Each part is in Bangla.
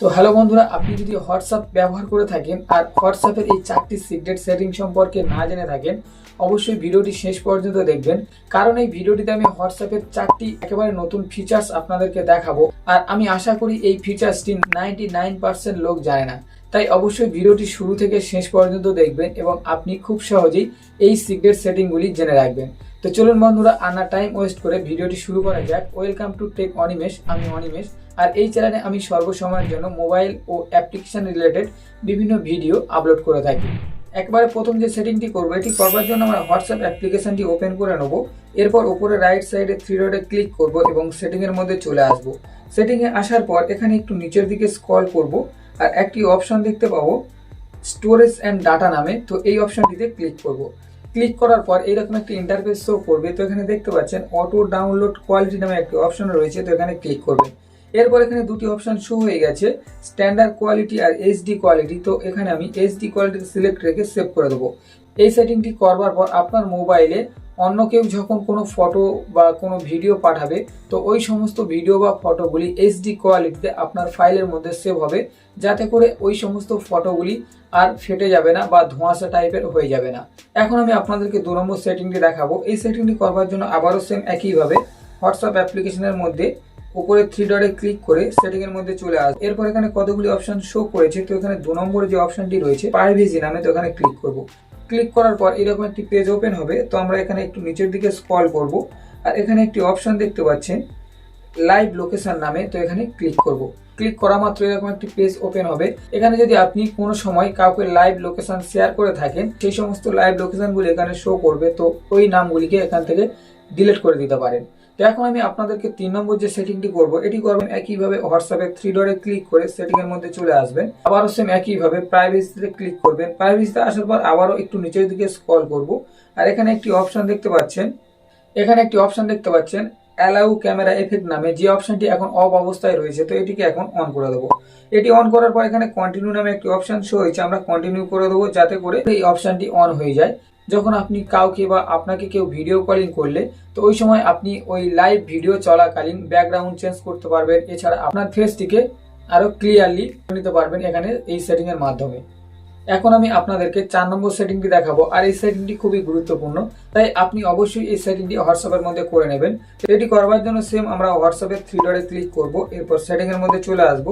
তো হ্যালো বন্ধুরা, আপনি যদি হোয়াটসঅ্যাপ ব্যবহার করে থাকেন আর হোয়াটসঅ্যাপের এই 4টি সিক্রেট সেটিং সম্পর্কে না জেনে থাকেন, অবশ্যই ভিডিওটি শেষ পর্যন্ত দেখবেন। কারণ এই ভিডিওটিতে আমি হোয়াটসঅ্যাপের 4টি একেবারে নতুন ফিচার্স আপনাদেরকে দেখাবো। আর আমি আশা করি এই ফিচার্সটি 99% লোক জানে না। তাই অবশ্যই ভিডিওটি শুরু থেকে শেষ পর্যন্ত দেখবেন এবং আপনি খুব সহজেই এই সিক্রেট সেটিংগুলি জেনে রাখবেন। তো চলুন বন্ধুরা, আনা টাইম ওয়েস্ট করে ভিডিওটি শুরু করা যাক। ওয়েলকাম টু টেক অনিমেষ, আমি অনিমেষ। আর এই চ্যানেলে আমি সর্বসময়ের জন্য মোবাইল ও অ্যাপ্লিকেশন রিলেটেড বিভিন্ন ভিডিও আপলোড করে থাকি। একবারে প্রথম যে সেটিংটি করবো, এটি করবার জন্য আমরা হোয়াটসঅ্যাপ অ্যাপ্লিকেশনটি ওপেন করে নেব। এরপর উপরে রাইট সাইডে 3 ডটে ক্লিক করব এবং সেটিংয়ের মধ্যে চলে আসব। সেটিংয়ে আসার পর এখানে একটু নিচের দিকে স্ক্রল করব আর একটি অপশন দেখতে পাবো স্টোরেজ অ্যান্ড ডাটা নামে। তো এই অপশনটিতে ক্লিক করব। ক্লিক করার পর এরকম একটি ইন্টারফেস শো করবে। তো এখানে দেখতে পাচ্ছেন অটো ডাউনলোড কোয়ালিটি নামে একটি অপশন রয়েছে। তো এখানে ক্লিক করবেন। এরপর এখানে দুটি অপশন শো হয়ে গেছে, স্ট্যান্ডার্ড কোয়ালিটি আর এইচডি কোয়ালিটি। তো এখানে আমি এইচডি কোয়ালিটি সিলেক্ট রেখে সেভ করে দেবো। এই সেটিংটি করবার পর আপনার মোবাইলে অন্য কেউ যখন কোনো ফটো বা কোনো ভিডিও পাঠাবে, তো ওই সমস্ত ভিডিও বা ফটোগুলি এইচডি কোয়ালিটিতে আপনার ফাইলের মধ্যে সেভ হবে, যাতে করে ওই সমস্ত ফটোগুলি আর ফেটে যাবে না বা ধোঁয়াশা টাইপের হয়ে যাবে না। এখন আমি আপনাদেরকে 2 নম্বর সেটিংটি দেখাবো। এই সেটিংটি করবার জন্য আবারও সেম একইভাবে হোয়াটসঅ্যাপ অ্যাপ্লিকেশনের মধ্যে উপরে 3 ডটে ক্লিক করে সেটিং এর মধ্যে চলে আসবে। এরপর এখানে কতগুলি অপশন শো করেছে। তো এখানে 2 নম্বরে যে অপশনটি রয়েছে প্রাইভেসি নামে, তো এখানে ক্লিক করব। ক্লিক করার পর এরকম একটি পেজ ওপেন হবে। তো আমরা এখানে একটু নিচের দিকে স্ক্রল করব আর এখানে একটি অপশন দেখতে পাচ্ছেন লাইভ লোকেশন নামে। তো এখানে ক্লিক করব। ক্লিক করা মাত্র এরকম একটি পেজ ওপেন হবে। এখানে যদি আপনি কোনো সময় কাউকে লাইভ লোকেশন শেয়ার করে থাকেন, সেই সমস্ত লাইভ লোকেশনগুলি এখানে শো করবে। তো ওই নামগুলিকে এখান থেকে ডিলিট করে দিতে পারেন। তো এখন আমি আপনাদেরকে 3 নম্বর যে সেটিংটি করব, এটি করবেন একইভাবে হোয়াটসঅ্যাপে 3 ডটে ক্লিক করে সেটিং এর মধ্যে চলে আসবেন। আবারও সেম একইভাবে প্রাইভেসিতে ক্লিক করবেন। প্রাইভেসিতে আসার পর আবারও একটু নিচের দিকে স্ক্রল করব আর এখানে একটি অপশন দেখতে পাচ্ছেন অ্যালাউ ক্যামেরা এফেক্ট নামে, যে অপশনটি এখন অফ অবস্থায় রয়েছে। তো এটিকে এখন অন করে দেবো। এটি অন করার পর এখানে কন্টিনিউ নামে একটি অপশন শো হয়েছে, আমরা কন্টিনিউ করে দেবো, যাতে করে এই অপশনটি অন হয়ে যায়। যখন আপনি কাউকে বা আপনাকে কেউ ভিডিও কলিং করলে, তো ওই সময় আপনি ওই লাইভ ভিডিও চলাকালীন ব্যাকগ্রাউন্ড চেঞ্জ করতে পারবেন। এছাড়া আপনার ফেসটিকে আরো ক্লিয়ারলি নিতে পারবেন এখানে এই সেটিং এর মাধ্যমে। এখন আমি আপনাদেরকে 4 নম্বর সেটিংটি দেখাবো। আর এই সেটিংটি খুবই গুরুত্বপূর্ণ, তাই আপনি অবশ্যই এই সেটিংটি হোয়াটসঅ্যাপের মধ্যে করে নেবেন। এটি করবার জন্য সেম আমরা হোয়াটসঅ্যাপের 3 ডটে ক্লিক করব, এরপর সেটিং এর মধ্যে চলে আসব।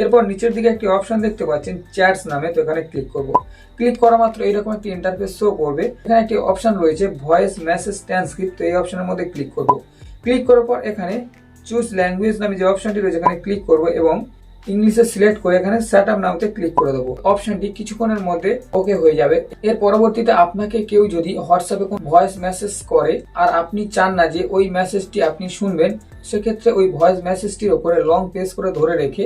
এরপর নিচের দিকে একটি অপশন দেখতে পাচ্ছেন চ্যাটস নামে। তো এখানে ক্লিক করব। ক্লিক করা মাত্র এরকম একটি ইন্টারফেস শো করবে। এখানে একটি অপশন রয়েছে ভয়েস মেসেজ ট্রান্সক্রিপ্ট। তো এই অপশনের মধ্যে ক্লিক করব। ক্লিক করার পর এখানে চুজ ল্যাঙ্গুয়েজ নামে যে অপশনটি রয়েছে এখানে ক্লিক করব এবং ইংলিশে সিলেক্ট করে এখানে সেট আপ নাওতে ক্লিক করে দেবো। অপশনটি কিছুক্ষণের মধ্যে ওকে হয়ে যাবে। এর পরবর্তীতে আপনাকে কেউ যদি হোয়াটসঅ্যাপে কোনো ভয়েস মেসেজ করে আর আপনি চান না যে ওই মেসেজটি আপনি শুনবেন, সেক্ষেত্রে ওই ভয়েস মেসেজটির উপরে লং প্রেস করে ধরে রেখে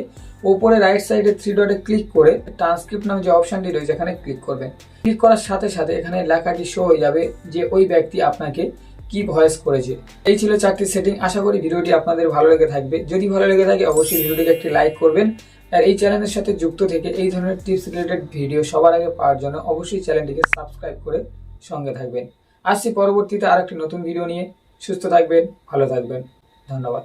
উপরে রাইট সাইডে 3 ডটে ক্লিক করে ট্রান্সক্রিপ্ট নামে যে অপশনটি রয়েছে এখানে ক্লিক করবেন। ক্লিক করার সাথে সাথে এখানে লেখাটি শো হয়ে যাবে যে ওই ব্যক্তি আপনাকে কি ভয়েস করেছে। এই ছিল 4টি সেটিং। আশা করি ভিডিওটি আপনাদের ভালো লেগে থাকবে। যদি ভালো লেগে থাকে অবশ্যই ভিডিওটিকে একটি লাইক করবেন। আর এই চ্যানেলের সাথে যুক্ত থেকে এই ধরনের টিপস রিলেটেড ভিডিও সবার আগে পাওয়ার জন্য অবশ্যই চ্যানেলটিকে সাবস্ক্রাইব করে সঙ্গে থাকবেন। আসছি পরবর্তীতে আরেকটি নতুন ভিডিও নিয়ে। সুস্থ থাকবেন, ভালো থাকবেন। ধন্যবাদ।